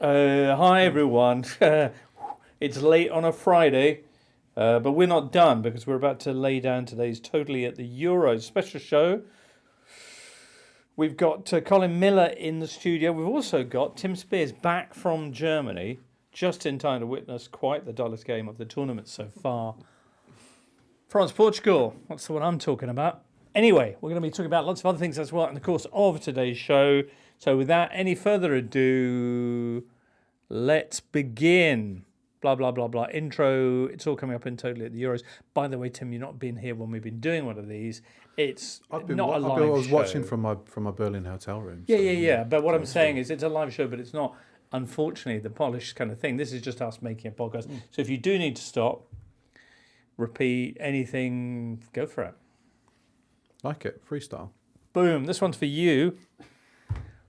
Hi everyone. It's late on a Friday, but we're not done because we're about to lay down today's Totally at the Euros special show. We've got Colin Millar in the studio. We've also got Tim Speirs back from Germany, just in time to witness quite the dullest game of the tournament so far. France-Portugal, that's the one I'm talking about. Anyway, we're going to be talking about lots of other things as well in the course of today's show. So without any further ado, let's begin. Blah, blah, blah, blah. Intro. It's all coming up in Totally at the Euros. By the way, Tim, you've not been here when we've been doing one of these. It's not a live show. I was watching from my Berlin hotel room. Yeah. But what I'm saying is it's a live show, but it's not, unfortunately, the polished kind of thing. This is just us making a podcast. So if you do need to stop, repeat anything, go for it. Like it. Freestyle. Boom. This one's for you.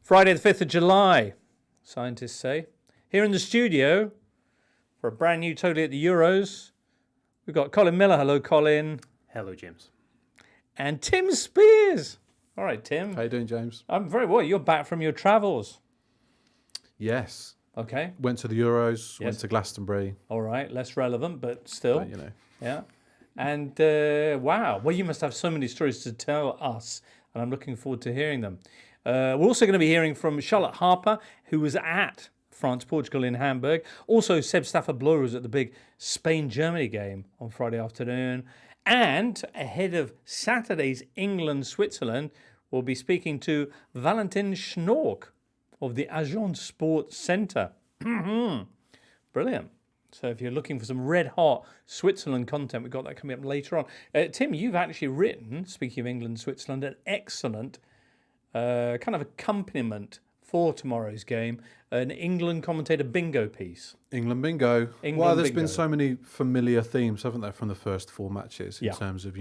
Friday the 5th of July, scientists say. Here in the studio, for a brand new Totally at the Euros, we've got Colin Millar. Hello, Colin. Hello, James. And Tim Speirs. All right, Tim. How you doing, James? I'm very well. You're back from your travels. Yes. Okay. Went to the Euros, Yes. went to Glastonbury. All right. Less relevant, but still. But, you know. Yeah. And wow. Well, you must have so many stories to tell us, and I'm looking forward to hearing them. We're also going to be hearing from Charlotte Harper, who was at France-Portugal in Hamburg. Also, Seb Stafford-Bloor was at the big Spain-Germany game on Friday afternoon. And ahead of Saturday's England-Switzerland, we'll be speaking to Valentin Schnork of the Agence Sport Centre. Brilliant. So if you're looking for some red-hot Switzerland content, we've got that coming up later on. Tim, you've actually written, speaking of England-Switzerland, an excellent kind of accompaniment for tomorrow's game, an England commentator bingo piece. England bingo. Well, there's been so many familiar themes, haven't there, from the first four matches in terms of,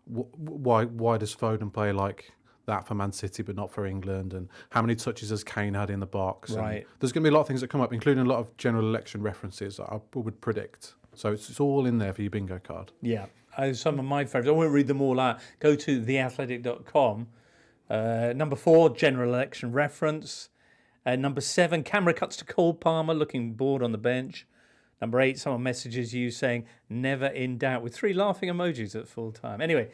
why does Foden play like that for Man City but not for England, and how many touches has Kane had in the box? Right. And there's going to be a lot of things that come up, including a lot of general election references that I would predict. So it's all in there for your bingo card. Yeah, some of my favourites. I won't read them all out. Go to theathletic.com. Number 4, general election reference. Number 7, camera cuts to Cole Palmer looking bored on the bench. Number 8, someone messages you saying never in doubt with 3 laughing emojis at full time. Anyway,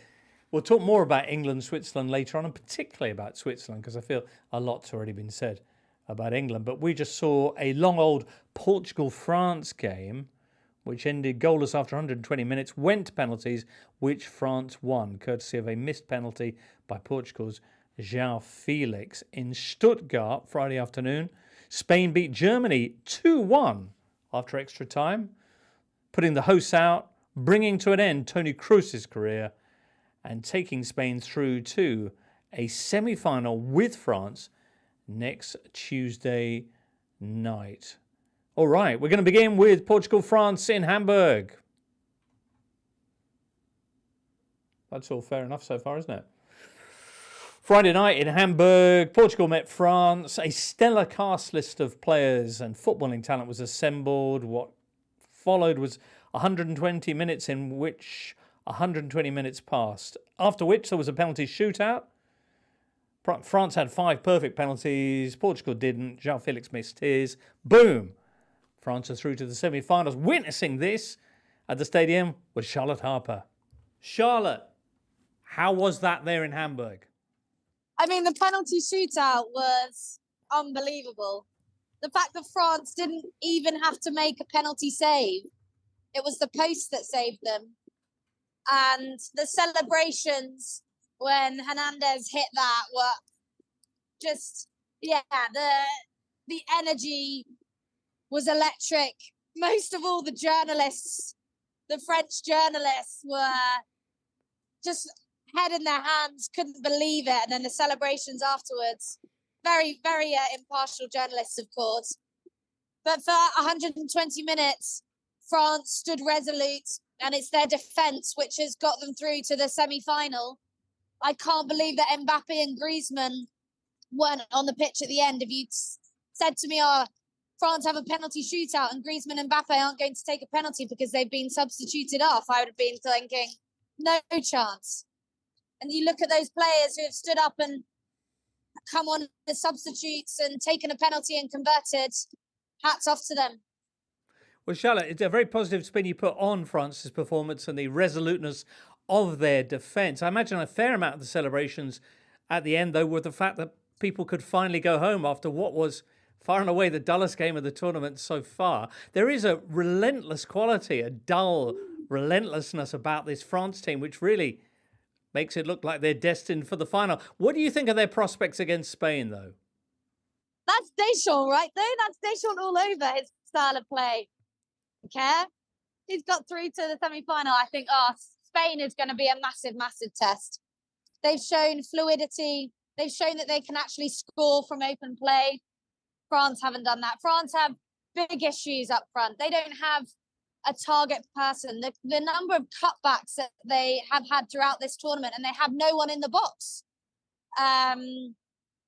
we'll talk more about England, Switzerland later on, and particularly about Switzerland because I feel a lot's already been said about England. But we just saw a long old Portugal-France game which ended goalless after 120 minutes, went to penalties, which France won, courtesy of a missed penalty by Portugal's João Felix in Stuttgart Friday afternoon. Spain beat Germany 2-1 after extra time, putting the hosts out, bringing to an end Toni Kroos's career and taking Spain through to a semi-final with France next Tuesday night. All right, we're going to begin with Portugal-France in Hamburg. That's all fair enough so far, isn't it? Friday night in Hamburg, Portugal met France. A stellar cast list of players and footballing talent was assembled. What followed was 120 minutes in which 120 minutes passed, after which there was a penalty shootout. France had 5 perfect penalties. Portugal didn't. João Felix missed his. Boom! France are through to the semi-finals. Witnessing this at the stadium was Charlotte Harper. Charlotte, how was that there in Hamburg? I mean, the penalty shootout was unbelievable. The fact that France didn't even have to make a penalty save. It was the post that saved them. And the celebrations when Hernandez hit that were just, the energy was electric. Most of all, the journalists, the French journalists were just head in their hands, couldn't believe it. And then the celebrations afterwards, very, very impartial journalists, of course. But for 120 minutes, France stood resolute, and it's their defence which has got them through to the semi-final. I can't believe that Mbappe and Griezmann weren't on the pitch at the end. If you'd said to me, France have a penalty shootout and Griezmann and Mbappe aren't going to take a penalty because they've been substituted off, I would have been thinking, no chance. And you look at those players who have stood up and come on as substitutes and taken a penalty and converted. Hats off to them. Well, Charlotte, it's a very positive spin you put on France's performance and the resoluteness of their defence. I imagine a fair amount of the celebrations at the end, though, were the fact that people could finally go home after what was far and away the dullest game of the tournament so far. There is a relentless quality, a dull relentlessness about this France team, which really makes it look like they're destined for the final. What do you think of their prospects against Spain, though? That's Deschamps, right there. That's Deschamps all over his style of play. Care? He's got through to the semi-final. I think, Spain is going to be a massive, massive test. They've shown fluidity. They've shown that they can actually score from open play. France haven't done that. France have big issues up front. They don't have a target person. The number of cutbacks that they have had throughout this tournament, and they have no one in the box.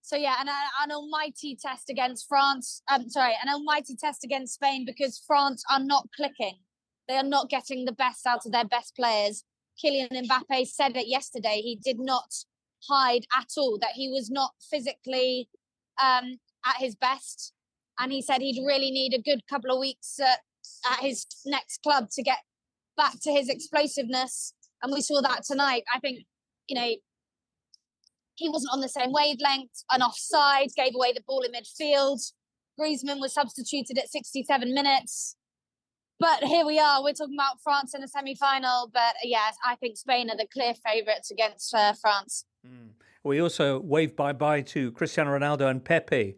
So yeah, an almighty test against France. An almighty test against Spain, because France are not clicking. They are not getting the best out of their best players. Kylian Mbappe said it yesterday. He did not hide at all that he was not physically at his best, and he said he'd really need a good couple of weeks at his next club to get back to his explosiveness. And we saw that tonight. I think, he wasn't on the same wavelength, an offside, gave away the ball in midfield. Griezmann was substituted at 67 minutes. But here we are, we're talking about France in a semi-final. But yes, I think Spain are the clear favourites against France. We also waved bye-bye to Cristiano Ronaldo and Pepe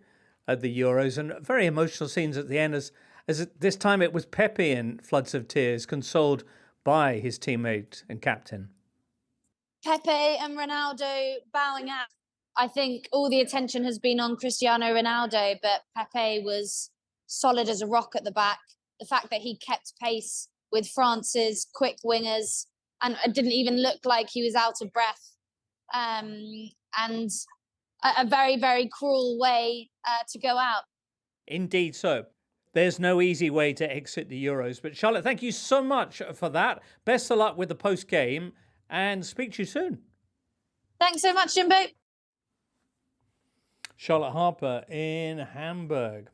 at the Euros, and very emotional scenes at the end as this time it was Pepe in floods of tears, consoled by his teammate and captain. Pepe and Ronaldo bowing out. I think all the attention has been on Cristiano Ronaldo, but Pepe was solid as a rock at the back. The fact that he kept pace with France's quick wingers and it didn't even look like he was out of breath. And a very, very cruel way to go out. Indeed so. There's no easy way to exit the Euros. But Charlotte, thank you so much for that. Best of luck with the post-game and speak to you soon. Thanks so much, Jimbo. Charlotte Harper in Hamburg.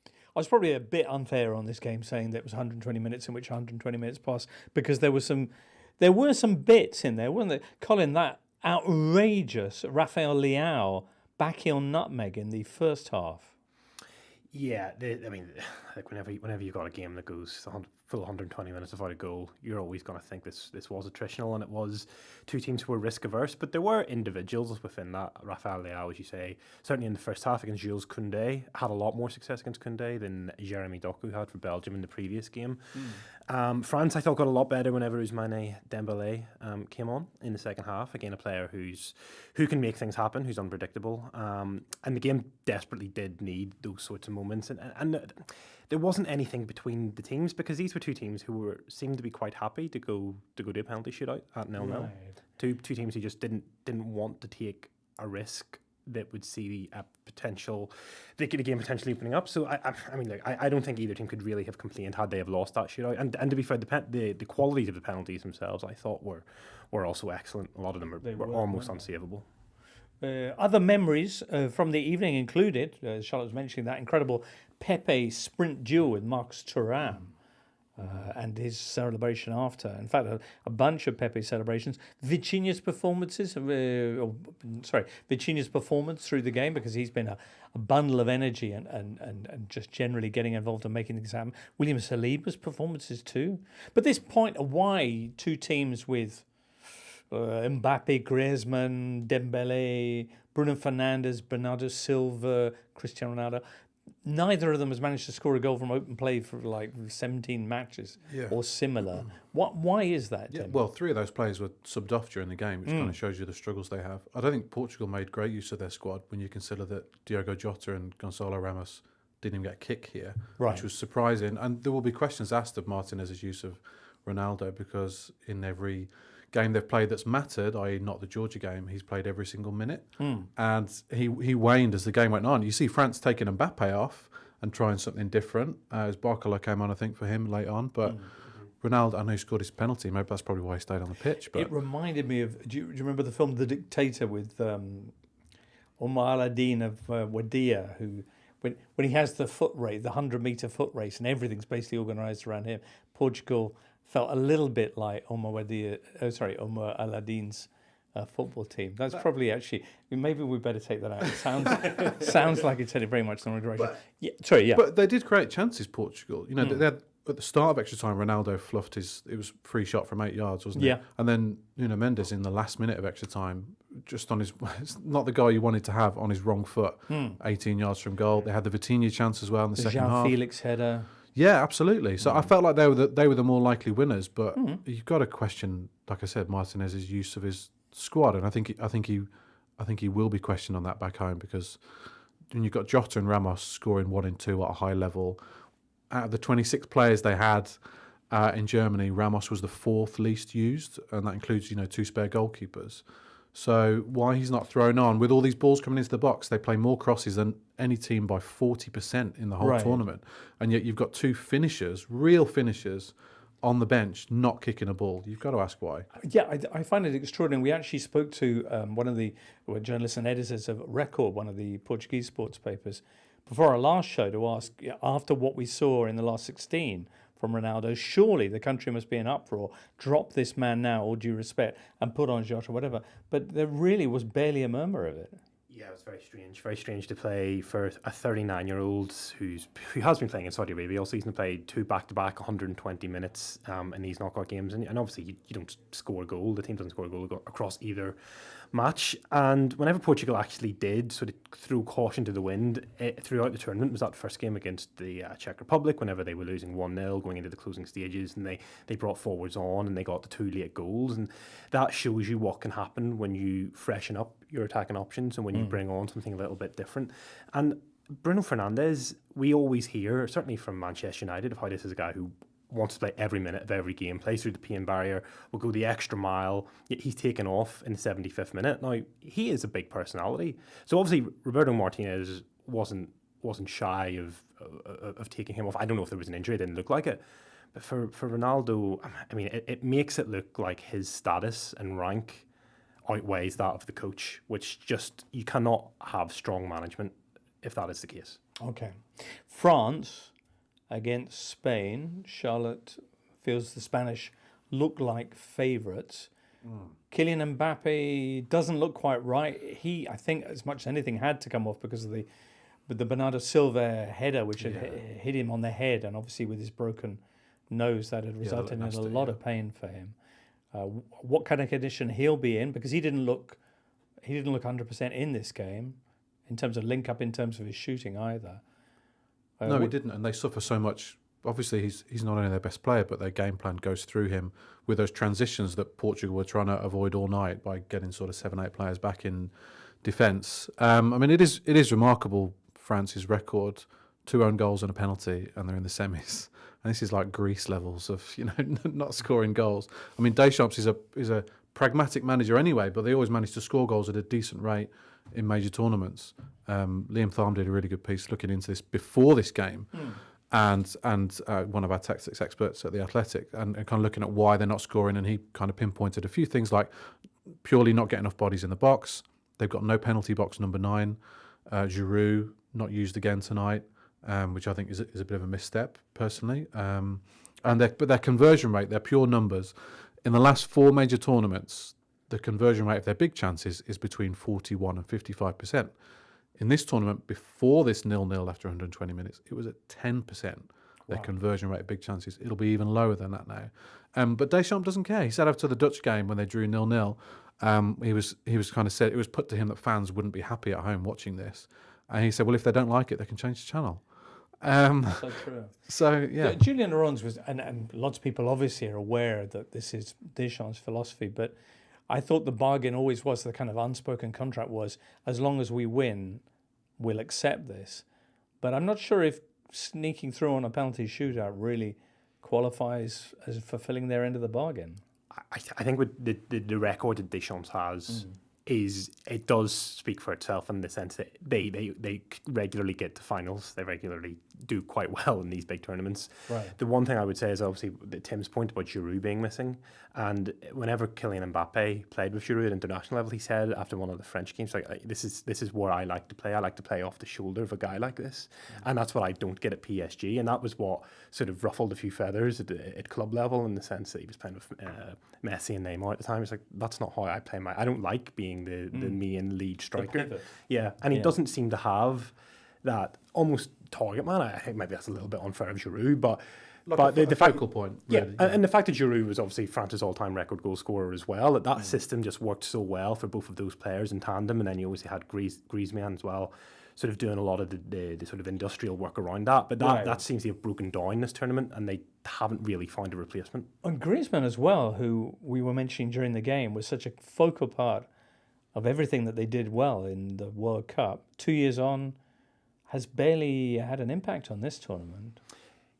I was probably a bit unfair on this game saying that it was 120 minutes in which 120 minutes passed, because there were some bits in there, weren't there? Colin, that outrageous Rafael Leao backheel nutmeg in the first half. Yeah, whenever you've got a game that goes full 120 minutes without a goal, you're always going to think this was attritional, and it was two teams who were risk averse, but there were individuals within that. Rafael Leao, as you say, certainly in the first half against Jules Koundé, had a lot more success against Koundé than Jeremy Doku had for Belgium in the previous game. France, I thought, got a lot better whenever Ousmane Dembélé came on in the second half. Again, a player who can make things happen, who's unpredictable. And the game desperately did need those sorts of moments. And there wasn't anything between the teams, because these were two teams who seemed to be quite happy to go to a penalty shootout at 0-0. Right. Two teams who just didn't want to take a risk that would see the game potentially opening up. So I don't think either team could really have complained had they have lost that shootout. And to be fair, the qualities of the penalties themselves, I thought were also excellent. A lot of them were almost unsavable. Other memories from the evening included, Charlotte was mentioning that incredible Pepe sprint duel with Marcus Thuram. And his celebration after. In fact, a bunch of Pepe's celebrations. Vitinha's performance through the game, because he's been a bundle of energy and just generally getting involved and making things happen. William Saliba's performances too. But this point of why two teams with Mbappe, Griezmann, Dembélé, Bruno Fernandes, Bernardo Silva, Cristiano Ronaldo, neither of them has managed to score a goal from open play for like 17 matches or similar. Why is that, Tim? Well, three of those players were subbed off during the game, which kind of shows you the struggles they have. I don't think Portugal made great use of their squad when you consider that Diogo Jota and Gonçalo Ramos didn't even get a kick here, which was surprising. And there will be questions asked of Martinez's use of Ronaldo, because in every game they've played that's mattered, i.e. not the Georgia game, he's played every single minute. And he waned as the game went on. You see France taking Mbappe off and trying something different, as Barcola came on, I think, for him late on. But Ronaldo, I know he scored his penalty. Maybe that's probably why he stayed on the pitch. But it reminded me of, do you remember the film The Dictator with Aladdin of Wadia, who when he has the foot race, the 100-meter foot race, and everything's basically organised around him, Portugal felt a little bit like Omar Aladdin's football team. That's probably actually, maybe we better take that out. It sounds like it's headed very much in the wrong direction. But they did create chances, Portugal. You know, they had, at the start of extra time, Ronaldo fluffed it was free shot from 8 yards, wasn't it? And then Mendes in the last minute of extra time, just on his, not the guy you wanted to have, on his wrong foot, 18 yards from goal. They had the Vitinha chance as well in the second half. Felix header. Yeah, absolutely. So I felt like they were the more likely winners, but you've got to question, like I said, Martinez's use of his squad, and I think he will be questioned on that back home, because when you've got Jota and Ramos scoring 1 and 2 at a high level, out of the 26 players they had in Germany, Ramos was the 4th least used, and that includes 2 spare goalkeepers. So why he's not thrown on with all these balls coming into the box? They play more crosses than any team by 40% in the whole tournament, and yet you've got 2 finishers, real finishers, on the bench, not kicking a ball. You've got to ask why. Yeah, I find it extraordinary. We actually spoke to one of the journalists and editors of Record, one of the Portuguese sports papers, before our last show, to ask, after what we saw in the last 16 from Ronaldo, surely the country must be in uproar. Drop this man now, all due respect, and put on Jota or whatever. But there really was barely a murmur of it. Yeah, it was very strange to play for a 39-year-old who has been playing in Saudi Arabia all season, played 2 back-to-back 120 minutes in these knockout games, and obviously you don't score a goal. The team doesn't score a goal across either match. And whenever Portugal actually did sort of threw caution to the wind throughout the tournament, was that first game against the Czech Republic, whenever they were losing 1-0 going into the closing stages, and they brought forwards on and they got the 2 late goals, and that shows you what can happen when you freshen up your attacking options and when you bring on something a little bit different. And Bruno Fernandes, we always hear, certainly from Manchester United, of how this is a guy who wants to play every minute of every game, plays through the pain barrier, will go the extra mile, yet he's taken off in the 75th minute. Now, he is a big personality. So obviously, Roberto Martinez wasn't shy of taking him off. I don't know if there was an injury, it didn't look like it. But for Ronaldo, I mean, it makes it look like his status and rank outweighs that of the coach, which just, you cannot have strong management if that is the case. Okay. France against Spain. Charlotte feels the Spanish look like favourites. Kylian Mbappe doesn't look quite right. He, I think, as much as anything, had to come off because of the Bernardo Silva header, which had hit him on the head, and obviously with his broken nose, that had resulted in a lot of pain for him. What kind of condition he'll be in, because he didn't look 100% in this game in terms of link up, in terms of his shooting either. No, he didn't, and they suffer so much. Obviously, he's not only their best player, but their game plan goes through him with those transitions that Portugal were trying to avoid all night by getting sort of 7-8 players back in defence. I mean, it is remarkable, France's record: 2 own goals and a penalty, and they're in the semis. And this is like Greece levels of not scoring goals. I mean, Deschamps is a pragmatic manager anyway, but they always manage to score goals at a decent rate in major tournaments. Liam Tharm did a really good piece looking into this before this game, and one of our tactics experts at The Athletic, and kind of looking at why they're not scoring, and he kind of pinpointed a few things like purely not getting enough bodies in the box. They've got no penalty box number 9. Giroud not used again tonight, which I think is a bit of a misstep personally. But their conversion rate, their pure numbers, in the last 4 major tournaments, the conversion rate of their big chances is between 41 and 55%. In this tournament, before this 0-0 after 120 minutes, it was at 10%, their conversion rate of big chances. It'll be even lower than that now. But Deschamps doesn't care. He said after the Dutch game when they drew 0-0, he was kind of said, it was put to him that fans wouldn't be happy at home watching this. And he said, well, if they don't like it, they can change the channel. So true. So, yeah. Julian Laurens was, and lots of people obviously are aware that this is Deschamps' philosophy, but I thought the bargain always was, the kind of unspoken contract was, as long as we win, we'll accept this. But I'm not sure if sneaking through on a penalty shootout really qualifies as fulfilling their end of the bargain. I think with the record that Deschamps has it does speak for itself in the sense that they regularly get to finals. They regularly do quite well in these big tournaments. Right. The one thing I would say is obviously Tim's point about Giroud being missing. And whenever Kylian Mbappe played with Giroud at international level, he said after one of the French games, like, this is where I like to play. I like to play off the shoulder of a guy like this. And that's what I don't get at PSG. And that was what sort of ruffled a few feathers at club level, in the sense that he was playing with Messi and Neymar at the time. It's like, that's not how I play I don't like being the main lead striker. Yeah, and he doesn't seem to have that almost target man. I think maybe that's a little bit unfair of Giroud, but the focal point. Really, and the fact that Giroud was obviously France's all-time record goal scorer as well. That system just worked so well for both of those players in tandem, and then you obviously had Griezmann as well, sort of doing a lot of the sort of industrial work around that. But that seems to have broken down this tournament, and they haven't really found a replacement. And Griezmann as well, who we were mentioning during the game, was such a focal part of everything that they did well in the World Cup. 2 years on, has barely had an impact on this tournament.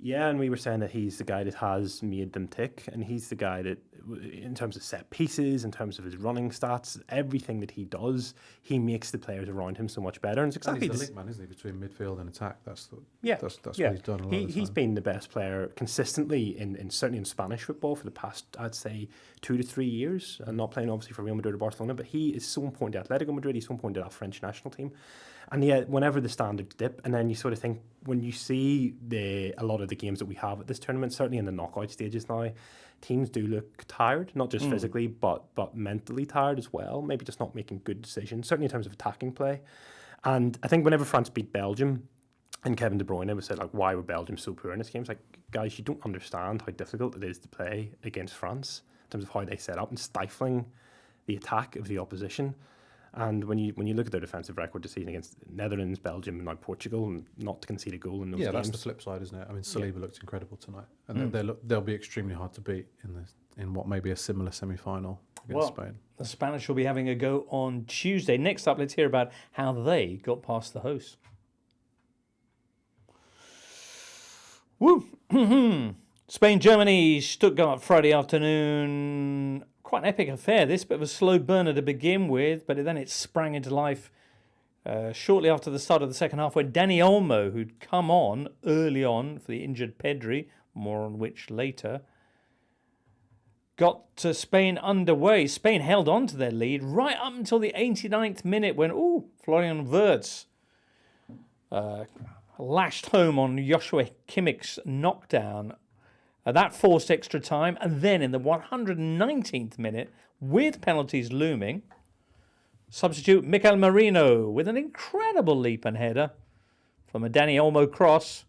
Yeah, and we were saying that he's the guy that has made them tick, and he's the guy that, in terms of set pieces, in terms of his running stats, everything that he does, he makes the players around him so much better. And it's exactly he's the link man, isn't he, between midfield and attack? That's what he's done a lot of the He's time. been the best player consistently in certainly in Spanish football for the past, I'd say, 2 to 3 years, and not playing obviously for Real Madrid or Barcelona, but he is so important to Atletico Madrid, he's so important to that French national team. And yet, whenever the standards dip, and then you sort of think, when you see a lot of the games that we have at this tournament, certainly in the knockout stages now, teams do look tired, not just physically, but mentally tired as well. Maybe just not making good decisions, certainly in terms of attacking play. And I think whenever France beat Belgium, and Kevin De Bruyne was said, like, why were Belgium so poor in this game? It's like, guys, you don't understand how difficult it is to play against France in terms of how they set up and stifling the attack of the opposition. And when you look at their defensive record this season against Netherlands, Belgium, and now Portugal, and not to concede a goal in those games. That's the flip side, isn't it? I mean, Saliba looked incredible tonight, and they'll be extremely hard to beat in what may be a similar semi-final against Spain. The Spanish will be having a go on Tuesday. Next up, let's hear about how they got past the hosts. Woo! Spain, Germany, Stuttgart, Friday afternoon. Quite an epic affair, this, bit of a slow burner to begin with, but then it sprang into life shortly after the start of the second half, when Dani Olmo, who'd come on early on for the injured Pedri, more on which later, got Spain underway. Spain held on to their lead right up until the 89th minute when, Florian Wirtz lashed home on Joshua Kimmich's knockdown. That forced extra time, and then in the 119th minute, with penalties looming, substitute Mikel Merino with an incredible leap and header from a Dani Olmo cross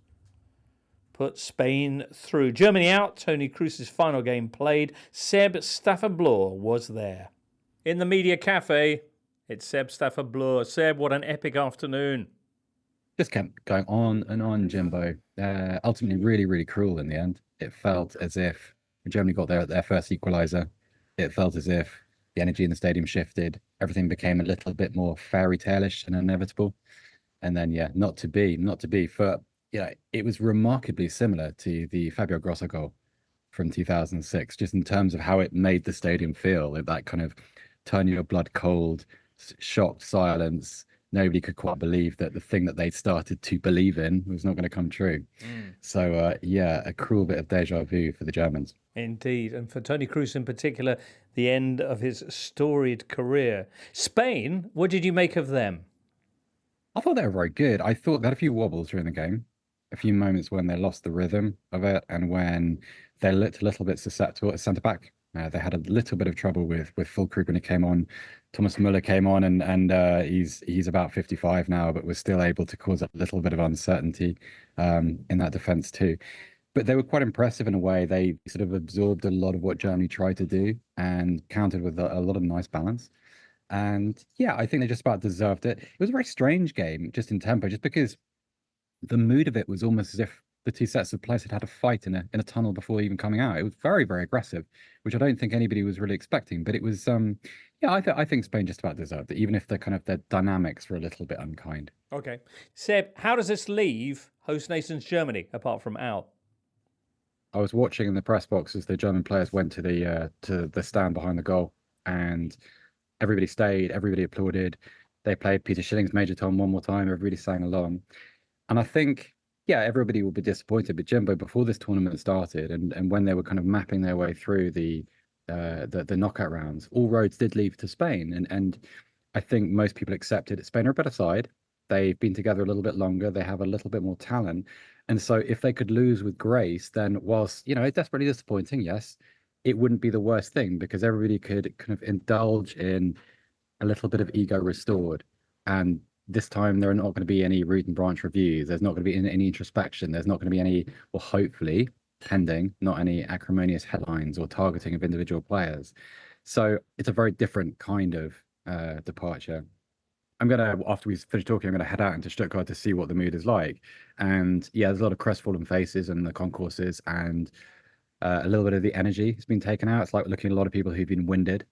put Spain through. Germany out, Toni Kroos's final game played. Seb Stafford-Bloor was there. In the media cafe, it's Seb Stafford-Bloor. Seb, what an epic afternoon. Just kept going on and on, Jimbo. Ultimately, really, really cruel in the end. It felt as if when Germany got their first equaliser, it felt as if the energy in the stadium shifted. Everything became a little bit more fairy tale-ish and inevitable. And then, not to be. For it was remarkably similar to the Fabio Grosso goal from 2006, just in terms of how it made the stadium feel. That kind of turn your blood cold, shocked silence. Nobody could quite believe that the thing that they'd started to believe in was not going to come true. So, a cruel bit of deja vu for the Germans. Indeed. And for Toni Kroos in particular, the end of his storied career. Spain, what did you make of them? I thought they were very good. I thought they had a few wobbles during the game, a few moments when they lost the rhythm of it, and when they looked a little bit susceptible at centre-back. They had a little bit of trouble with Füllkrug when he came on. Thomas Müller came on, and he's about 55 now, but was still able to cause a little bit of uncertainty in that defence too. But they were quite impressive in a way. They sort of absorbed a lot of what Germany tried to do and countered with a lot of nice balance. And I think they just about deserved it. It was a very strange game, just in tempo, just because the mood of it was almost as if the two sets of players had a fight in a tunnel before even coming out. It was very, very aggressive, which I don't think anybody was really expecting. But it was, I think Spain just about deserved it, even if their dynamics were a little bit unkind. Okay. Seb, how does this leave host nations Germany, apart from out? I was watching in the press box as the German players went to the stand behind the goal, and everybody stayed, everybody applauded. They played Peter Schilling's Major Tom one more time. Everybody sang along. And I think, yeah, everybody will be disappointed. But Jimbo, before this tournament started, and when they were kind of mapping their way through the knockout rounds, all roads did lead to Spain. And I think most people accepted Spain are a better side. They've been together a little bit longer. They have a little bit more talent. And so if they could lose with grace, then whilst, it's desperately disappointing, yes, it wouldn't be the worst thing because everybody could kind of indulge in a little bit of ego restored. And this time there are not going to be any root and branch reviews. There's not going to be any introspection. There's not going to be any, well, hopefully, pending, not any acrimonious headlines or targeting of individual players. So it's a very different kind of departure. After we finish talking, I'm going to head out into Stuttgart to see what the mood is like. And yeah, there's a lot of crestfallen faces in the concourses, and a little bit of the energy has been taken out. It's like looking at a lot of people who've been winded,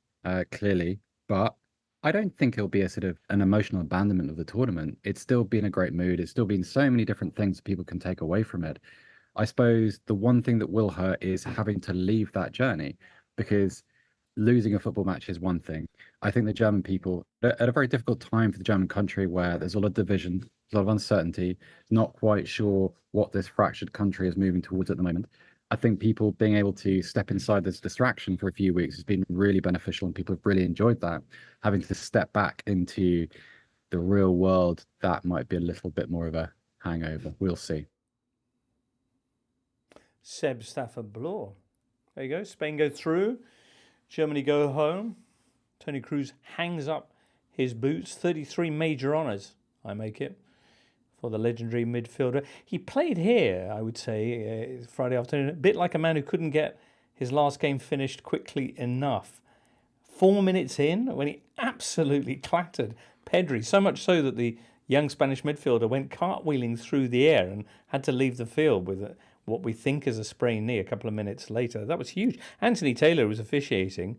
clearly. But I don't think it'll be a sort of an emotional abandonment of the tournament. It's still been a great mood. It's still been so many different things people can take away from it. I suppose the one thing that will hurt is having to leave that journey, because losing a football match is one thing. I think the German people, at a very difficult time for the German country where there's a lot of division, a lot of uncertainty, not quite sure what this fractured country is moving towards at the moment. I think people being able to step inside this distraction for a few weeks has been really beneficial, and people have really enjoyed that. Having to step back into the real world, that might be a little bit more of a hangover. We'll see. Seb Stafford Bloor. There you go. Spain go through. Germany go home. Toni Kroo hangs up his boots. 33 major honours, I make it, for the legendary midfielder. He played here, I would say, Friday afternoon, a bit like a man who couldn't get his last game finished quickly enough. 4 minutes in, when he absolutely clattered Pedri, so much so that the young Spanish midfielder went cartwheeling through the air and had to leave the field with what we think is a sprained knee a couple of minutes later. That was huge. Anthony Taylor was officiating.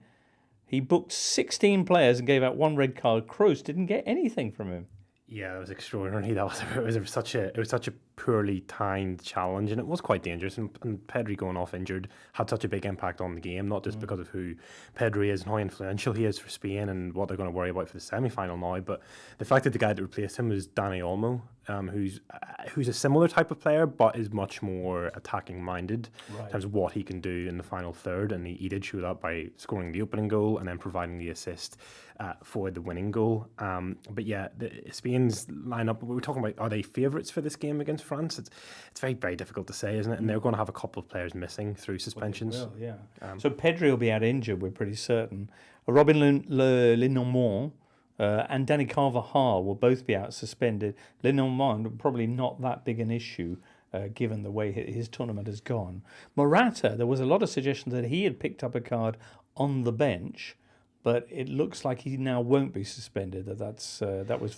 He booked 16 players and gave out 1 red card. Kroos didn't get anything from him. Yeah, it was extraordinary. It was such a poorly timed challenge, and it was quite dangerous. And Pedri going off injured had such a big impact on the game, not just because of who Pedri is and how influential he is for Spain and what they're going to worry about for the semi-final now, but the fact that the guy that replaced him was Dani Olmo, who's a similar type of player but is much more attacking minded in terms of what he can do in the final third, and he did show that by scoring the opening goal and then providing the assist for the winning goal. But yeah, Spain's lineup, we were talking about, are they favourites for this game against France? It's very, very difficult to say, isn't it? And they're going to have a couple of players missing through suspensions. Well, yeah. So Pedri will be out injured, we're pretty certain. Robin Lenormand and Danny Carvajal will both be out suspended. Lenormand, probably not that big an issue given the way his tournament has gone. Morata, there was a lot of suggestions that he had picked up a card on the bench, but it looks like he now won't be suspended. That was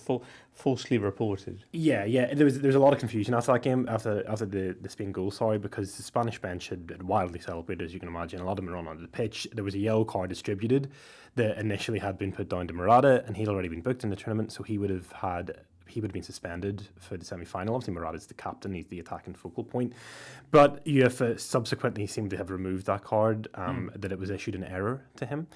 falsely reported. Yeah. There was a lot of confusion after that game, after the Spain goal, because the Spanish bench had wildly celebrated, as you can imagine. A lot of them were on the pitch. There was a yellow card distributed that initially had been put down to Morata, and he'd already been booked in the tournament, so he would have been suspended for the semi-final. Obviously, Morata's the captain; he's the attacking focal point. But UEFA subsequently seemed to have removed that card. That it was issued in error to him.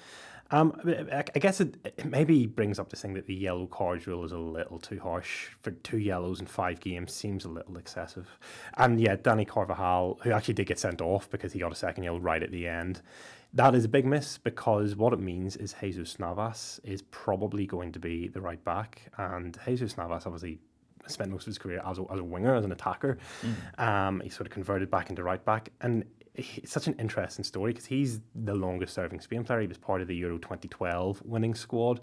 I guess it maybe brings up this thing that the yellow cards rule is a little too harsh. For 2 yellows in 5 games seems a little excessive. And yeah, Danny Carvajal, who actually did get sent off because he got a second yellow right at the end, that is a big miss, because what it means is Jesus Navas is probably going to be the right back. And Jesus Navas obviously spent most of his career as a winger, as an attacker. He sort of converted back into right back. And it's such an interesting story because he's the longest serving Spain player. He was part of the Euro 2012 winning squad.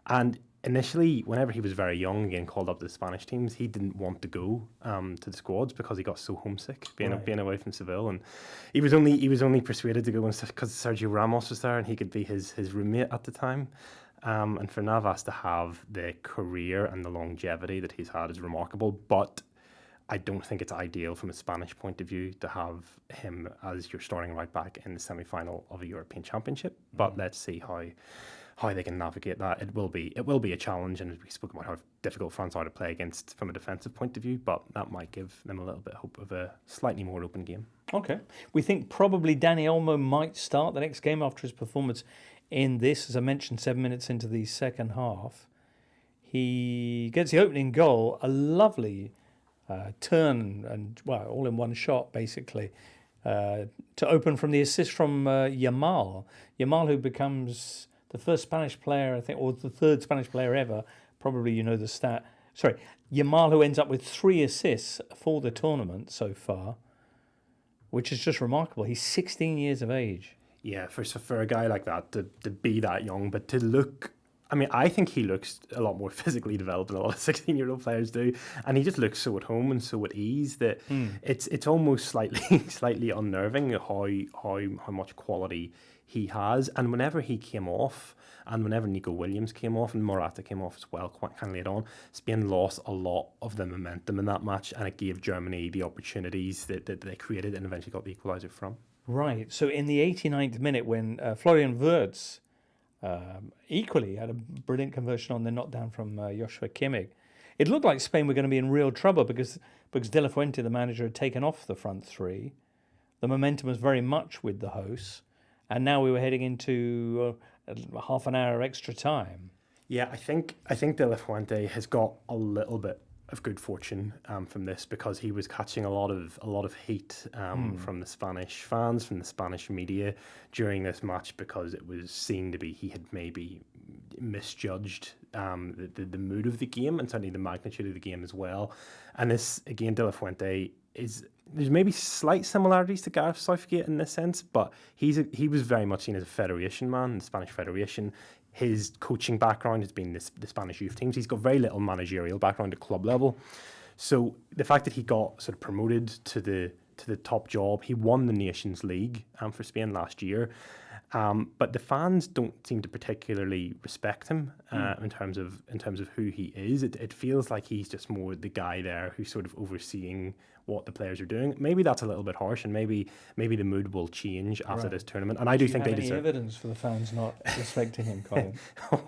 And initially, whenever he was very young, getting called up to the Spanish teams, he didn't want to go to the squads because he got so homesick being away from Seville. And he was only persuaded to go because Sergio Ramos was there and he could be his roommate at the time. And for Navas to have the career and the longevity that he's had is remarkable, but I don't think it's ideal from a Spanish point of view to have him as your starting right back in the semi-final of a European Championship. But let's see how they can navigate that. It will be a challenge, and we spoke about how difficult France are to play against from a defensive point of view, but that might give them a little bit of hope of a slightly more open game. Okay. We think probably Dani Olmo might start the next game after his performance in this, as I mentioned, 7 minutes into the second half. He gets the opening goal, a lovely turn and, well, all in one shot, basically, to open from the assist from Yamal. Yamal, who becomes the first Spanish player, I think, or the third Spanish player ever, probably you know the stat. Sorry, Yamal, who ends up with 3 assists for the tournament so far, which is just remarkable. He's 16 years of age. Yeah, for a guy like that to be that young, but to look, I mean, I think he looks a lot more physically developed than a lot of 16-year-old players do, and he just looks so at home and so at ease that it's almost slightly unnerving how much quality he has. And whenever he came off, and whenever Nico Williams came off and Morata came off as well, quite kind of late on, Spain lost a lot of the momentum in that match, and it gave Germany the opportunities that they created and eventually got the equaliser from. Right. So in the 89th minute, when Florian Wirtz equally had a brilliant conversion on the knockdown from Joshua Kimmich, it looked like Spain were going to be in real trouble because De La Fuente, the manager, had taken off the front three. The momentum was very much with the hosts, and now we were heading into half an hour extra time. Yeah, I think De La Fuente has got a little bit of good fortune from this, because he was catching a lot of heat from the Spanish fans, from the Spanish media during this match, because it was seen to be he had maybe misjudged the mood of the game and certainly the magnitude of the game as well. And this, again, De La Fuente there's maybe slight similarities to Gareth Southgate in this sense, but he was very much seen as a federation man, the Spanish Federation. His coaching background has been the Spanish youth teams. He's got very little managerial background at club level. So the fact that he got sort of promoted to the top job, he won the Nations League for Spain last year. But the fans don't seem to particularly respect him in terms of who he is. It feels like he's just more the guy there who's sort of overseeing what the players are doing. Maybe that's a little bit harsh, and maybe the mood will change after this tournament. And I do think they deserve. Any evidence for the fans not respecting him, Colin?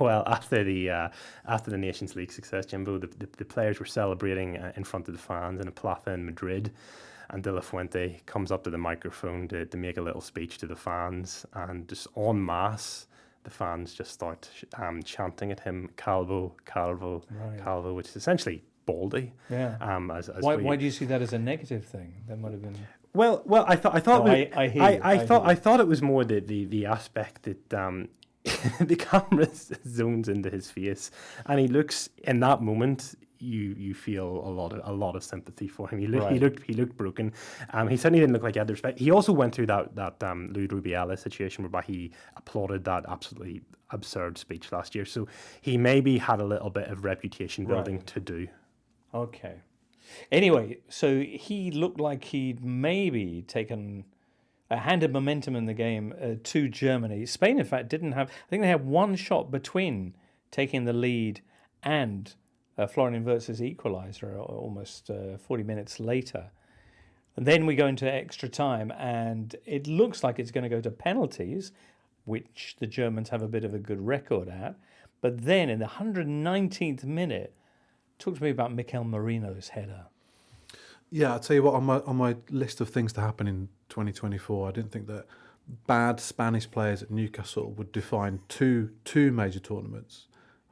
Well, after the Nations League success, Jimbo, the players were celebrating in front of the fans in a plaza in Madrid. And De La Fuente comes up to the microphone to make a little speech to the fans, and just en masse, the fans just start chanting at him, Calvo, Calvo, Calvo, which is essentially Baldy. Yeah. Why do you see that as a negative thing? That might have been. Well, I thought I thought it was more the aspect that the camera zones into his face, and he looks in that moment. You feel a lot of sympathy for him. He looked broken. He certainly didn't look like he had the respect. He also went through that Luis Rubiales situation whereby he applauded that absolutely absurd speech last year. So he maybe had a little bit of reputation building to do. Okay. Anyway, so he looked like he'd maybe taken a handed momentum in the game to Germany. Spain, in fact, didn't have. I think they had one shot between taking the lead and Florian Wirtz's equaliser almost 40 minutes later. And then we go into extra time, and it looks like it's going to go to penalties, which the Germans have a bit of a good record at. But then in the 119th minute, talk to me about Mikel Merino's header. Yeah, I'll tell you what, on my list of things to happen in 2024, I didn't think that bad Spanish players at Newcastle would define two major tournaments.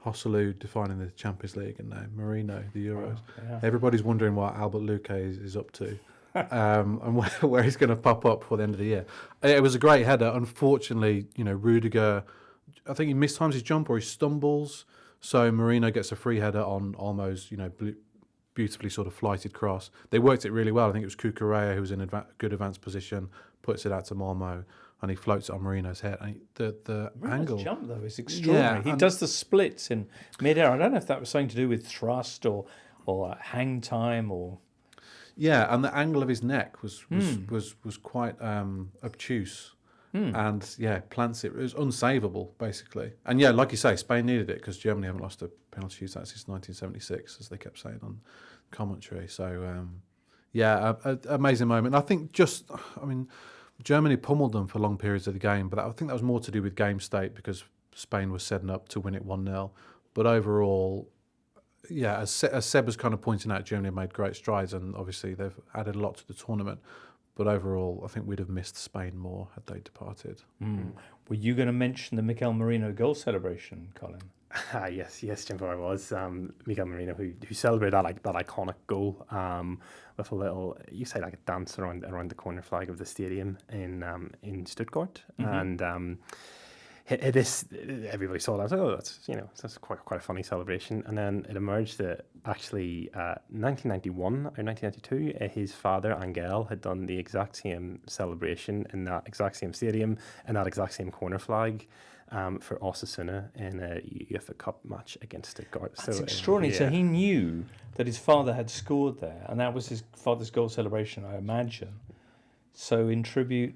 Joselu defining the Champions League, and now Merino, the Euros. Oh, yeah. Everybody's wondering what Albert Luque is up to and where he's going to pop up before the end of the year. It was a great header. Unfortunately, Rudiger, I think he mistimes his jump or he stumbles. So Merino gets a free header on Olmo's, beautifully sort of flighted cross. They worked it really well. I think it was Cucurella who was in good advanced position, puts it out to Olmo, and he floats it on Merino's head. And the angle jump though is extraordinary. He does the splits in mid-air. I don't know if that was something to do with thrust or hang time or. Yeah, and the angle of his neck was quite obtuse. And plants it. It was unsavable basically. And yeah, like you say, Spain needed it because Germany haven't lost a penalty shootout since 1976, as they kept saying on commentary. So amazing moment. I think Germany pummeled them for long periods of the game, but I think that was more to do with game state because Spain was setting up to win it 1-0. But overall, as Seb was kind of pointing out, Germany have made great strides, and obviously they've added a lot to the tournament. But overall, I think we'd have missed Spain more had they departed. Were you going to mention the Mikel Merino goal celebration, Colin? Yes, Jimbo, I was. Mikel Merino, who celebrated that iconic goal with a little, you say, like a dance around the corner flag of the stadium in Stuttgart, and this everybody saw that. Oh, that's quite a funny celebration. And then it emerged that actually 1991 or 1992, his father Angel had done the exact same celebration in that exact same stadium and that exact same corner flag. For Osasuna in a UEFA Cup match against Stuttgart. That's extraordinary. So he knew that his father had scored there, and that was his father's goal celebration, I imagine. So in tribute,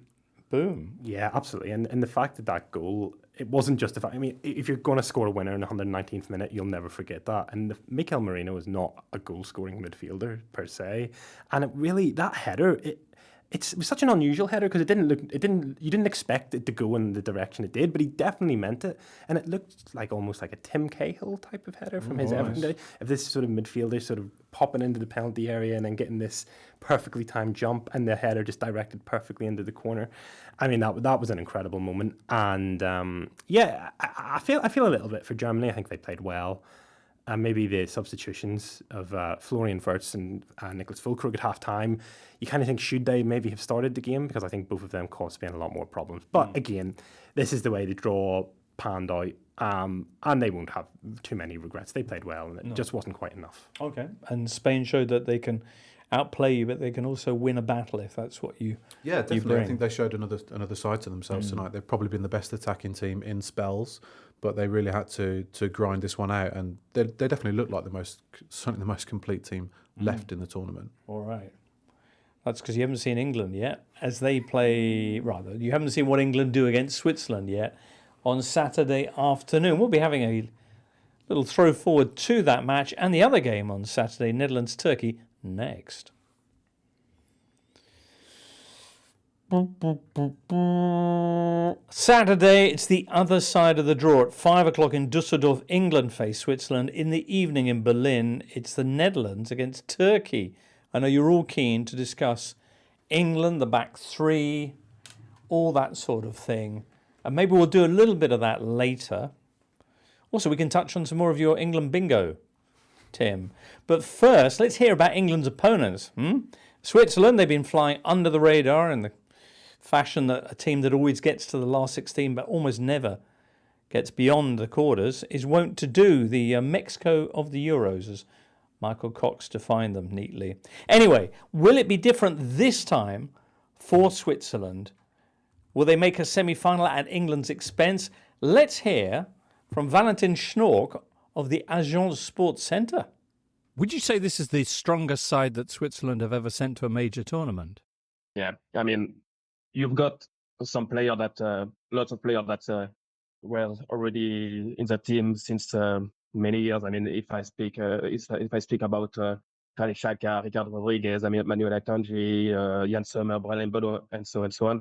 boom. Yeah, absolutely. And the fact that goal, it wasn't just the fact. I mean, if you're going to score a winner in the 119th minute, you'll never forget that. And Mikel Merino is not a goal-scoring midfielder per se, and it really, that header, it was such an unusual header because you didn't expect it to go in the direction it did, but he definitely meant it, and it looked like almost like a Tim Cahill type of header from his Everton day, of this sort of midfielder sort of popping into the penalty area and then getting this perfectly timed jump, and the header just directed perfectly into the corner. I mean, that was an incredible moment, and I feel a little bit for Germany. I think they played well. And maybe the substitutions of Florian Wirtz and Nicholas Füllkrug at half-time, you kind of think, should they maybe have started the game? Because I think both of them caused Spain a lot more problems. But again, this is the way the draw panned out, and they won't have too many regrets. They played well, and it just wasn't quite enough. Okay. And Spain showed that they can outplay you, but they can also win a battle if that's what you definitely. I think they showed another side to themselves tonight. They've probably been the best attacking team in spells, but they really had to grind this one out, and they definitely look like certainly the most complete team left in the tournament. All right. That's because you haven't seen England yet, as they play, rather, you haven't seen what England do against Switzerland yet on Saturday afternoon. We'll be having a little throw forward to that match and the other game on Saturday, Netherlands-Turkey, next. Saturday, it's the other side of the draw. At 5 o'clock in Dusseldorf, England face Switzerland. In the evening in Berlin, it's the Netherlands against Turkey. I know you're all keen to discuss England, the back three, all that sort of thing. And maybe we'll do a little bit of that later. Also, we can touch on some more of your England bingo, Tim. But first, let's hear about England's opponents. Switzerland, they've been flying under the radar in the fashion that a team that always gets to the last 16 but almost never gets beyond the quarters is wont to do, the Mexico of the Euros, as Michael Cox defined them neatly. Anyway, will it be different this time for Switzerland? Will they make a semi-final at England's expense? Let's hear from Valentin Schnork of the Agence Sports Centre. Would you say this is the strongest side that Switzerland have ever sent to a major tournament? Yeah, I mean, you've got some player that, lots of players that were already in the team since many years. I mean, if I speak about Granit Xhaka, Ricardo Rodriguez, I mean, Manuel Akanji, Jan Sommer, Brian Bodo, and so on.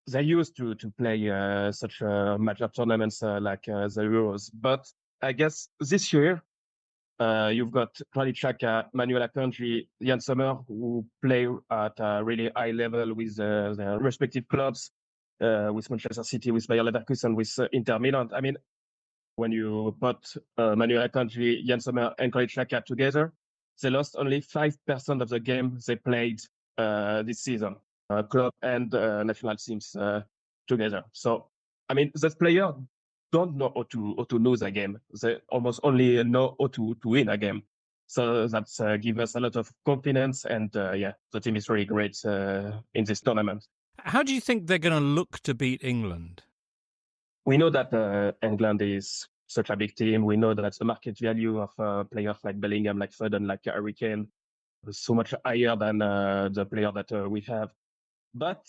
They used to play such major tournaments like the Euros. But I guess this year, you've got Granit Xhaka, Manuel Akanji, Jan Sommer, who play at a really high level with their respective clubs, with Manchester City, with Bayer Leverkusen, with Inter Milan. I mean, when you put Manuel Akanji, Jan Sommer, and Granit Xhaka together, they lost only 5% of the game they played this season, club and national teams together. So, I mean, that player don't know how to lose a game. They almost only know how to win a game. So that's gives us a lot of confidence. And the team is really great in this tournament. How do you think they're going to look to beat England? We know that England is such a big team. We know that the market value of players like Bellingham, like Foden, like Harry Kane is so much higher than the player that we have. But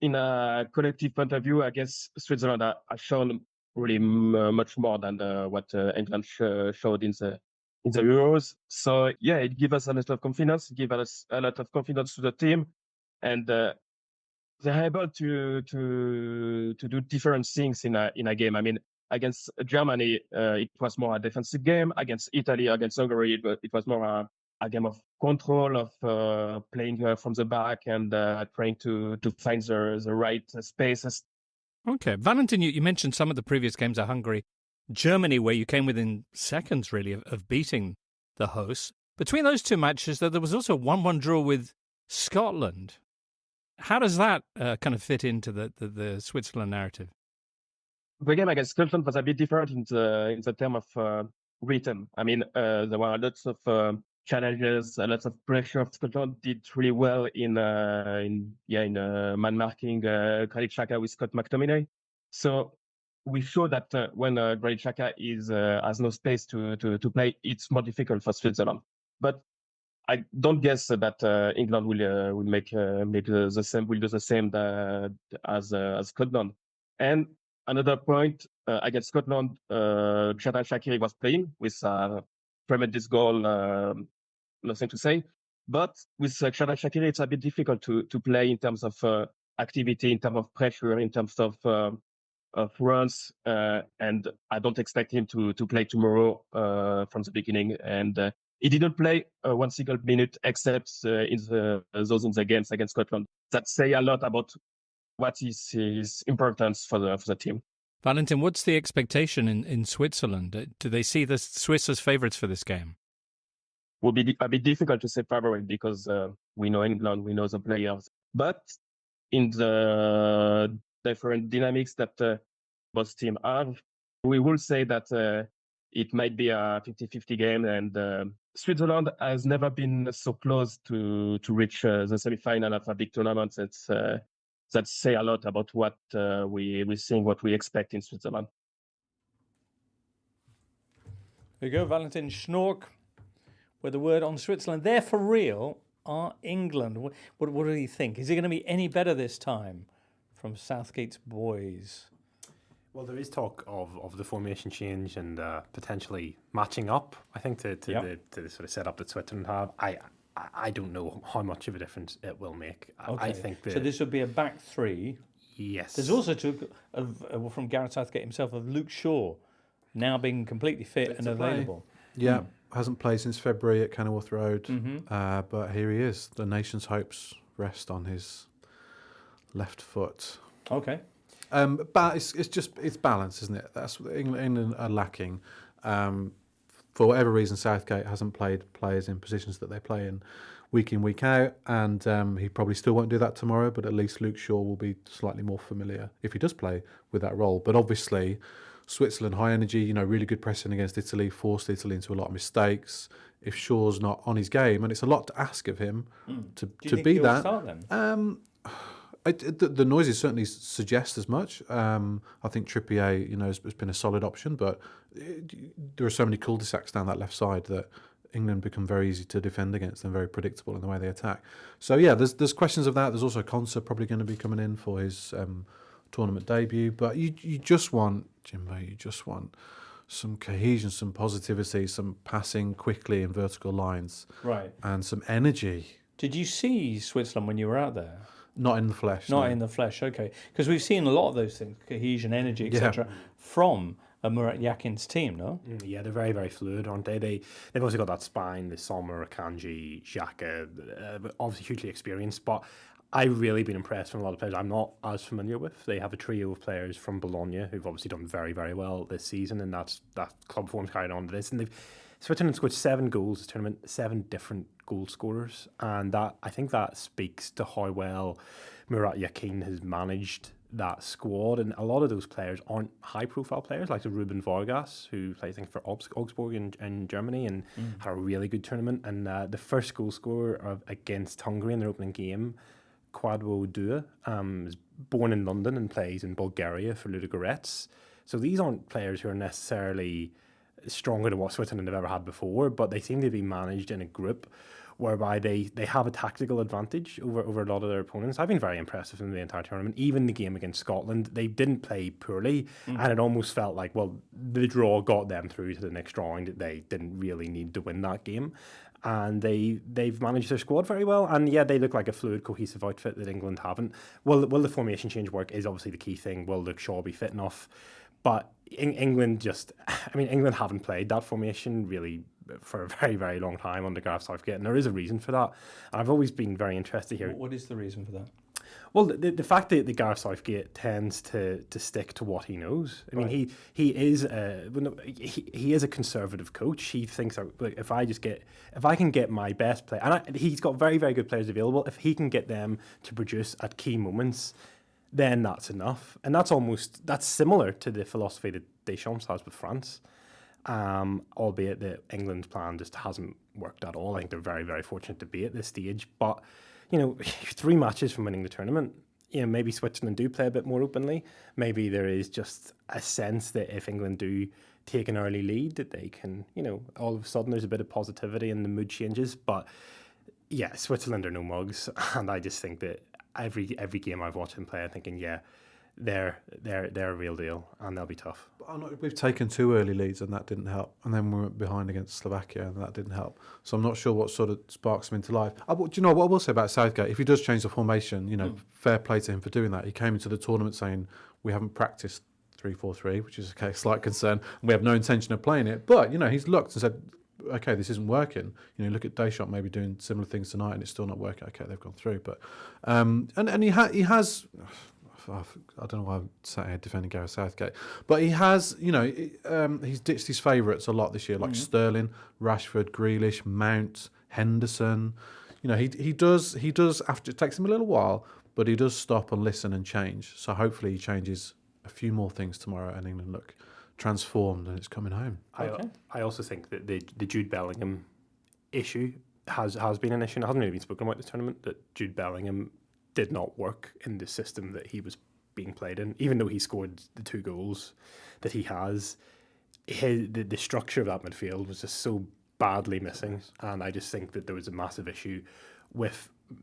in a collective point of view, I guess Switzerland has shown really much more than what England showed in the Euros. So yeah, it gives us a lot of confidence. Give us a lot of confidence to the team, and they're able to do different things in a game. I mean, against Germany, it was more a defensive game. Against Italy, against Hungary, it was more a game of control, of playing from the back and trying to find the right spaces. Okay. Valentin, you mentioned some of the previous games at Hungary. Germany, where you came within seconds, really, of beating the hosts. Between those two matches, though, there was also a 1-1 draw with Scotland. How does that kind of fit into the Switzerland narrative? The game against Scotland was a bit different in the term of rhythm. I mean, there were lots of challenges, lots of pressure. Scotland did really well in man marking Granit Xhaka with Scott McTominay. So we show that when Granit Xhaka has no space to play, it's more difficult for Switzerland. But I don't guess that England will make the same. Will do the same as Scotland. And another point against Scotland, Xherdan Shaqiri was playing with tremendous goal. Nothing to say. But with Xherdan Shaqiri, it's a bit difficult to play in terms of activity, in terms of pressure, in terms of runs, and I don't expect him to play tomorrow from the beginning. And he didn't play one single minute except in those in the games against Scotland. That say a lot about what is his importance for the team. Valentin, what's the expectation in Switzerland? Do they see the Swiss as favourites for this game? Will be a bit difficult to say favourite because we know England, we know the players, but in the different dynamics that both teams have, we will say that it might be a 50-50 game, and Switzerland has never been so close to reach the semi-final of a big tournament. That say a lot about what we're seeing, what we expect in Switzerland. There you go, Valentin Schnork with a word on Switzerland. They're for real, are England. What do you think? Is it going to be any better this time from Southgate's boys? Well, there is talk of the formation change and potentially matching up, I think, to the sort of setup that Switzerland have. I don't know how much of a difference it will make. Okay. I think so this would be a back three. Yes. There's also talk from Gareth Southgate himself of Luke Shaw now being completely fit and available. Yeah, hasn't played since February at Kenilworth Road, but here he is. The nation's hopes rest on his left foot. Okay. But it's balance, isn't it? That's what England are lacking. For whatever reason, Southgate hasn't played players in positions that they play in week out, and he probably still won't do that tomorrow, but at least Luke Shaw will be slightly more familiar if he does play with that role. But obviously, Switzerland, high energy, really good pressing against Italy, forced Italy into a lot of mistakes. If Shaw's not on his game, and it's a lot to ask of him to be that. Start then? The noises certainly suggest as much. I think Trippier, has been a solid option, but there are so many cul-de-sacs down that left side that England become very easy to defend against and very predictable in the way they attack. So yeah, there's questions of that. There's also Konsa probably going to be coming in for his tournament debut. But you just want, Jimbo, some cohesion, some positivity, some passing quickly in vertical lines, right, and some energy. Did you see Switzerland when you were out there? Not in the flesh. Not in the flesh, okay. Because we've seen a lot of those things, cohesion, energy, etc., from Murat Yakin's team, no? Yeah, they're very, very fluid, aren't they? They've also got that spine, the Sommer, Akanji, Xhaka, obviously hugely experienced, but I've really been impressed from a lot of players I'm not as familiar with. They have a trio of players from Bologna who've obviously done very, very well this season, and that club form's carried on to this. And Switzerland scored 7 goals this tournament, 7 different goal scorers, and I think that speaks to how well Murat Yakin has managed that squad. And a lot of those players aren't high-profile players, like the Ruben Vargas, who plays, I think, for Augsburg in Germany and had a really good tournament. And the first goal scorer against Hungary in their opening game, Kwadwo Dua, is born in London and plays in Bulgaria for Ludogorets. So these aren't players who are necessarily stronger than what Switzerland have ever had before, but they seem to be managed in a group whereby they have a tactical advantage over a lot of their opponents. I've been very impressed with them the entire tournament. Even the game against Scotland, they didn't play poorly, and it almost felt like, well, the draw got them through to the next round. They didn't really need to win that game, and they've managed their squad very well. And yeah, they look like a fluid, cohesive outfit that England haven't. Will the formation change work is obviously the key thing. Will Luke Shaw be fit enough? But England haven't played that formation really for a very, very long time under Gareth Southgate, and there is a reason for that. And I've always been very interested here. What is the reason for that? Well, the fact that the Gareth Southgate tends to stick to what he knows. I mean, he is a conservative coach. He thinks that, like, if I can get my best player, and he's got very, very good players available. If he can get them to produce at key moments, then that's enough. And that's similar to the philosophy that Deschamps has with France. Albeit that England's plan just hasn't worked at all. I think they're very, very fortunate to be at this stage, but. 3 matches from winning the tournament. Maybe Switzerland do play a bit more openly. Maybe there is just a sense that if England do take an early lead, that they can, all of a sudden there's a bit of positivity and the mood changes. But yeah, Switzerland are no mugs, and I just think that every game I've watched him play, I'm thinking, yeah, they're a real deal, and they'll be tough. We've taken 2 early leads, and that didn't help. And then we went behind against Slovakia, and that didn't help. So I'm not sure what sort of sparks him into life. Do you know what I will say about Southgate? If he does change the formation, fair play to him for doing that. He came into the tournament saying, we haven't practiced 3-4-3, which is a slight concern, and we have no intention of playing it. But, he's looked and said, okay, this isn't working. Look at Deschamps maybe doing similar things tonight, and it's still not working. Okay, they've gone through. But and he has... I don't know why I'm sat here defending Gareth Southgate, but he has, he's ditched his favourites a lot this year, like Sterling, Rashford, Grealish, Mount, Henderson. He does. After it takes him a little while, but he does stop and listen and change. So hopefully he changes a few more things tomorrow, and England look transformed, and it's coming home. I also think that the Jude Bellingham issue has been an issue. It hasn't really been spoken about this tournament. That Jude Bellingham did not work in the system that he was being played in, even though he scored the 2 goals that he has. The structure of that midfield was just so badly missing, and I just think that there was a massive issue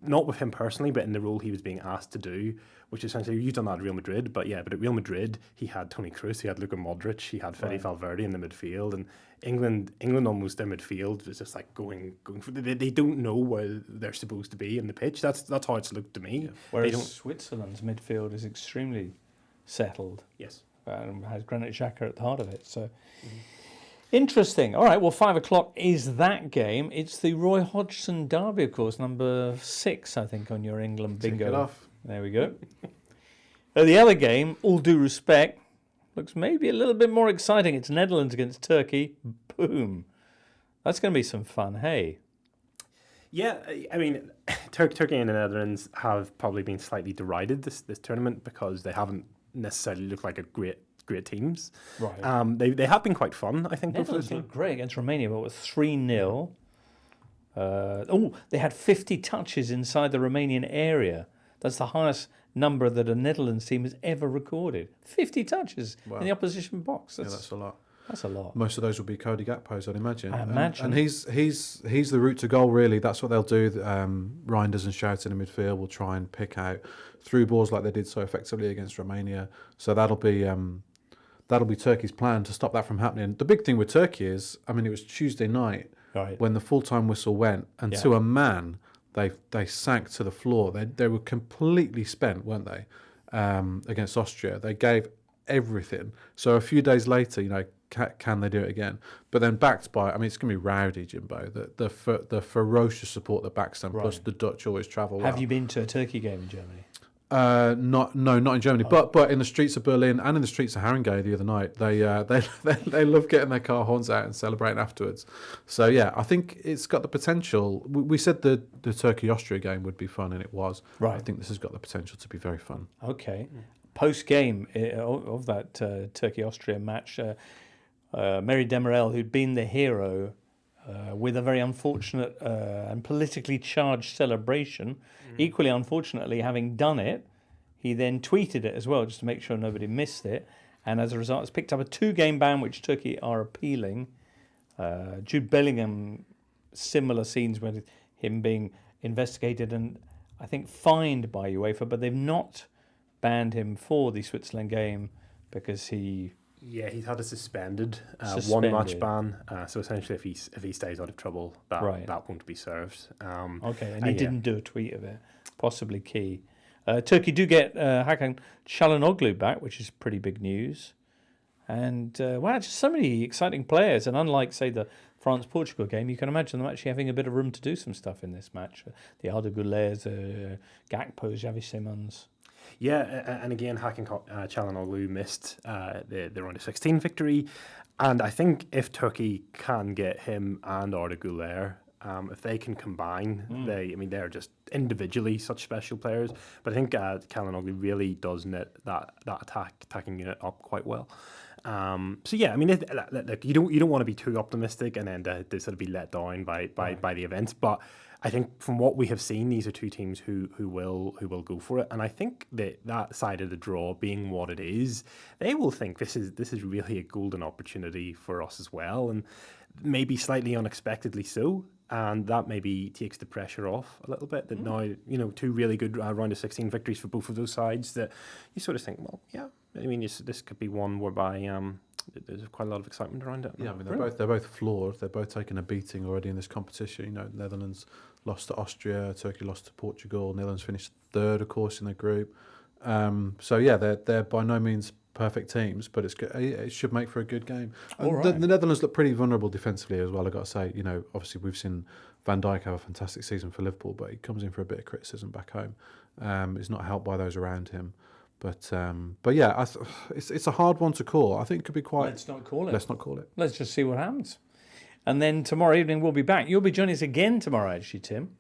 not with him personally, but in the role he was being asked to do, which essentially, you've done that at Real Madrid, but at Real Madrid, he had Toni Kroo, he had Luka Modric, he had Fede Valverde in the midfield, and England almost, their midfield was just like going for, they don't know where they're supposed to be in the pitch. That's how it's looked to me. Yeah. Whereas Switzerland's midfield is extremely settled. Yes. And has Granit Xhaka at the heart of it, so... Interesting. All right, well, 5 o'clock is that game. It's the Roy Hodgson derby, of course, number 6, I think, on your England bingo. Take it off. There we go. The other game, all due respect, looks maybe a little bit more exciting. It's Netherlands against Turkey. Boom. That's going to be some fun, hey? Yeah, I mean, Turkey and the Netherlands have probably been slightly derided this tournament because they haven't necessarily looked like a great teams. Right. They have been quite fun, I think. Netherlands looked great against Romania, but with 3-0. They had 50 touches inside the Romanian area. That's the highest number that a Netherlands team has ever recorded. 50 touches in the opposition box. That's a lot. That's a lot. Most of those will be Cody Gakpo's, I'd imagine. I imagine. And he's the route to goal, really. That's what they'll do. Reinders and Schouten in midfield will try and pick out through balls like they did so effectively against Romania. So that'll be Turkey's plan to stop that from happening. The big thing with Turkey is, it was Tuesday night when the full-time whistle went, and to a man, they sank to the floor. They were completely spent, weren't they, against Austria? They gave everything. So a few days later, can they do it again? But then backed by, it's going to be rowdy, Jimbo. The ferocious support that backs them, plus the Dutch always travel well. Have you been to a Turkey game in Germany? Not in Germany, but in the streets of Berlin and in the streets of Haringey the other night, they love getting their car horns out and celebrating afterwards. So yeah, I think it's got the potential. We said the Turkey-Austria game would be fun, and it was. Right. I think this has got the potential to be very fun. Okay. Post game of that Turkey-Austria match, Mary Demirel, who'd been the hero, with a very unfortunate and politically charged celebration. Equally unfortunately, having done it, he then tweeted it as well, just to make sure nobody missed it. And as a result, it's picked up a 2-game ban, which Turkey are appealing. Jude Bellingham, similar scenes with him being investigated and I think fined by UEFA, but they've not banned him for the Switzerland game because he... Yeah, he's had a suspended 1-match ban. So essentially, if he stays out of trouble, that won't be served. Okay, and he didn't do a tweet of it. Possibly key. Turkey do get Hakan Çalhanoğlu back, which is pretty big news. And, wow, just so many exciting players. And unlike, say, the France-Portugal game, you can imagine them actually having a bit of room to do some stuff in this match. The Arda Gulers, Gakpo, Xavi Simons. Yeah, and again, Hakan Çalhanoğlu missed the round of 16 victory. And I think if Turkey can get him and Arda Güler, if they can combine, they're just individually such special players. But I think Çalhanoğlu really does knit that attacking unit up quite well. So yeah, I mean, you don't want to be too optimistic and then to sort of be let down by the events. But I think from what we have seen, these are two teams who will go for it. And I think that side of the draw being what it is, they will think this is really a golden opportunity for us as well, and maybe slightly unexpectedly so. And that maybe takes the pressure off a little bit. That now, two really good round of 16 victories for both of those sides. That you sort of think, well, yeah. I mean, this could be one whereby there's quite a lot of excitement around it. Yeah, I mean, they're both flawed. They're both taking a beating already in this competition. Netherlands lost to Austria, Turkey lost to Portugal. Netherlands finished third, of course, in the group. So yeah, they're by no means perfect teams, but it should make for a good game. Right. The Netherlands look pretty vulnerable defensively as well, I've got to say. Obviously we've seen Van Dijk have a fantastic season for Liverpool, but he comes in for a bit of criticism back home. He's not helped by those around him. But yeah, it's a hard one to call. I think it could be quite... Let's not call it. Let's just see what happens. And then tomorrow evening we'll be back. You'll be joining us again tomorrow, actually, Tim.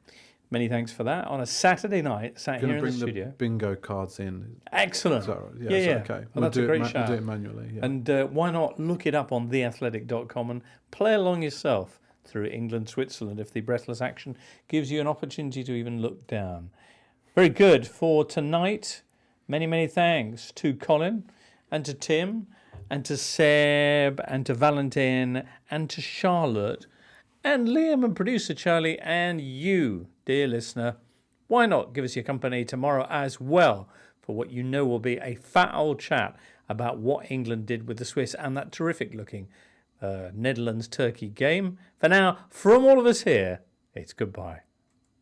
Many thanks for that. On a Saturday night, sat here in the studio. The bingo cards in. Excellent. Right? Yeah. Okay. Well, that's a great shout. We'll do it manually. Yeah. And why not look it up on theathletic.com and play along yourself through England, Switzerland, if the breathless action gives you an opportunity to even look down. Very good for tonight. Many, many thanks to Colin and to Tim and to Seb and to Valentin and to Charlotte and Liam and producer Charlie and you, dear listener. Why not give us your company tomorrow as well for what you know will be a fat old chat about what England did with the Swiss and that terrific looking Netherlands-Turkey game. For now, from all of us here, it's goodbye.